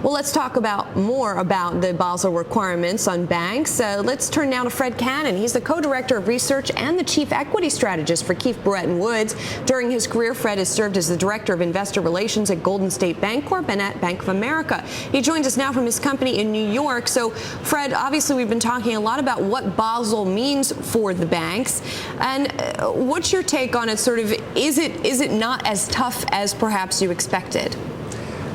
Well, let's talk more about the Basel requirements on banks. Let's turn now to Fred Cannon. He's the co-director of research and the chief equity strategist for Keefe, Bruyette Woods. During his career, Fred has served as the director of investor relations at Golden State Bancorp and at Bank of America. He joins us now from his company in New York. So, Fred, obviously we've been talking a lot about what Basel means for the banks. And what's your take on it? Sort of, is it not as tough as perhaps you expected?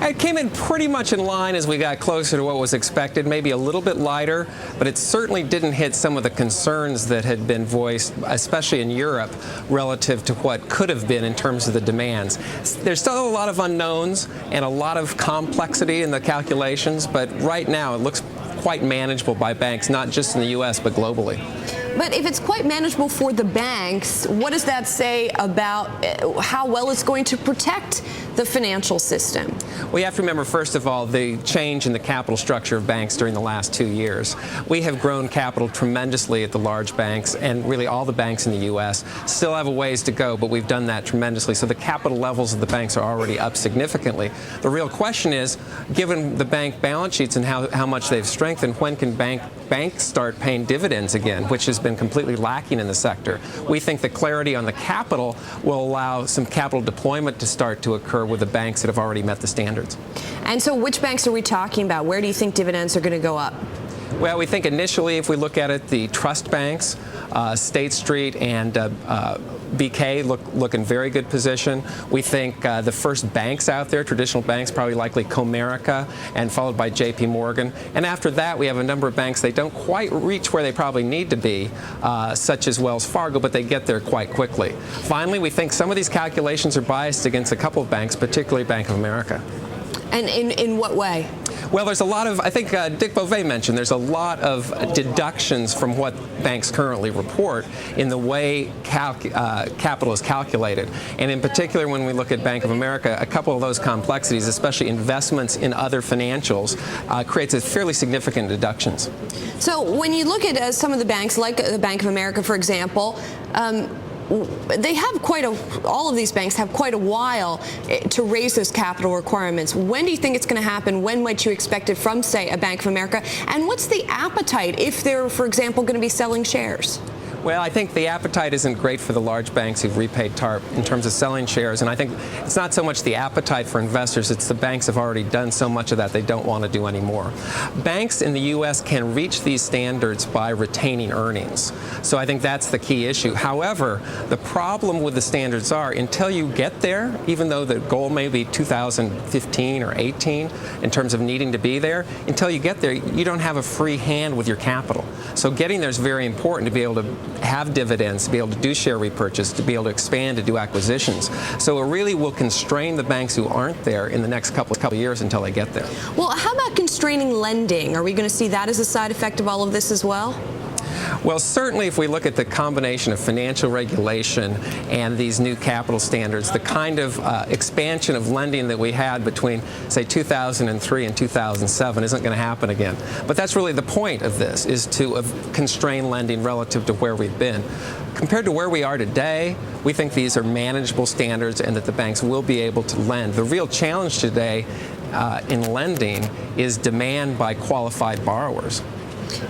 It came in pretty much in line as we got closer to what was expected, maybe a little bit lighter, but it certainly didn't hit some of the concerns that had been voiced, especially in Europe, relative to what could have been in terms of the demands. There's still a lot of unknowns and a lot of complexity in the calculations, but right now it looks quite manageable by banks, not just in the U.S., but globally. But if it's quite manageable for the banks, what does that say about how well it's going to protect the financial system? Well, you have to remember, first of all, the change in the capital structure of banks during the last 2 years. We have grown capital tremendously at the large banks, and really all the banks in the U.S. still have a ways to go, but we've done that tremendously. So the capital levels of the banks are already up significantly. The real question is, given the bank balance sheets and how much they've strengthened, when can banks start paying dividends again, which has been completely lacking in the sector. We think the clarity on the capital will allow some capital deployment to start to occur with the banks that have already met the standards. And so which banks are we talking about? Where do you think dividends are going to go up? Well, we think initially, if we look at it, the trust banks, State Street and BK look in very good position. We think the first banks out there, traditional banks, probably likely Comerica, and followed by JP Morgan. And after that, we have a number of banks. They don't quite reach where they probably need to be, such as Wells Fargo, but they get there quite quickly. Finally, we think some of these calculations are biased against a couple of banks, particularly Bank of America. And in what way? Well, there's a lot of, I think Dick Beauvais mentioned, there's a lot of deductions from what banks currently report in the way capital is calculated. And in particular, when we look at Bank of America, a couple of those complexities, especially investments in other financials, creates a fairly significant deductions. So when you look at some of the banks, like the Bank of America, for example, they have all of these banks have quite a while to raise those capital requirements. When do you think it's going to happen? When might you expect it from, say, a Bank of America? And what's the appetite if they're, for example, going to be selling shares? Well, I think the appetite isn't great for the large banks who've repaid TARP in terms of selling shares. And I think it's not so much the appetite for investors, it's the banks have already done so much of that they don't want to do anymore. Banks in the U.S. can reach these standards by retaining earnings. So I think that's the key issue. However, the problem with the standards are, until you get there, even though the goal may be 2015 or 18 in terms of needing to be there, until you get there, you don't have a free hand with your capital. So getting there is very important to be able to have dividends, to be able to do share repurchase, to be able to expand, to do acquisitions. So it really will constrain the banks who aren't there in the next couple of years until they get there. Well, how about constraining lending? Are we going to see that as a side effect of all of this as well? Well, certainly if we look at the combination of financial regulation and these new capital standards, the kind of expansion of lending that we had between, say, 2003 and 2007 isn't going to happen again. But that's really the point of this, is to constrain lending relative to where we've been. Compared to where we are today, we think these are manageable standards and that the banks will be able to lend. The real challenge today in lending is demand by qualified borrowers.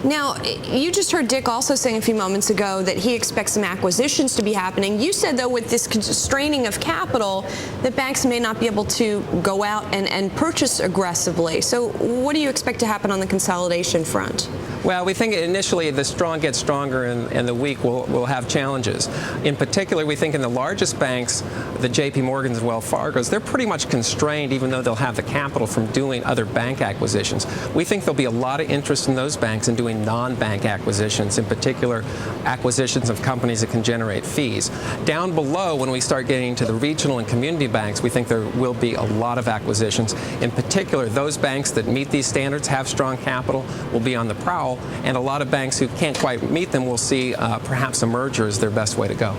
Now, you just heard Dick also saying a few moments ago that he expects some acquisitions to be happening. You said, though, with this constraining of capital, that banks may not be able to go out and purchase aggressively. So what do you expect to happen on the consolidation front? Well, we think initially the strong gets stronger and the weak will have challenges. In particular, we think in the largest banks, the JP Morgans and Wells Fargos, they're pretty much constrained, even though they'll have the capital from doing other bank acquisitions. We think there'll be a lot of interest in those banks in doing non-bank acquisitions, in particular acquisitions of companies that can generate fees. Down below, when we start getting to the regional and community banks, we think there will be a lot of acquisitions. In particular, those banks that meet these standards, have strong capital, will be on the prowl, and a lot of banks who can't quite meet them will see perhaps a merger as their best way to go.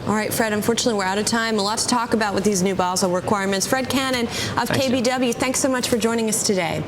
All right, Fred, unfortunately, we're out of time. A lot to talk about with these new Basel requirements. Fred Cannon of KBW, thanks so much for joining us today.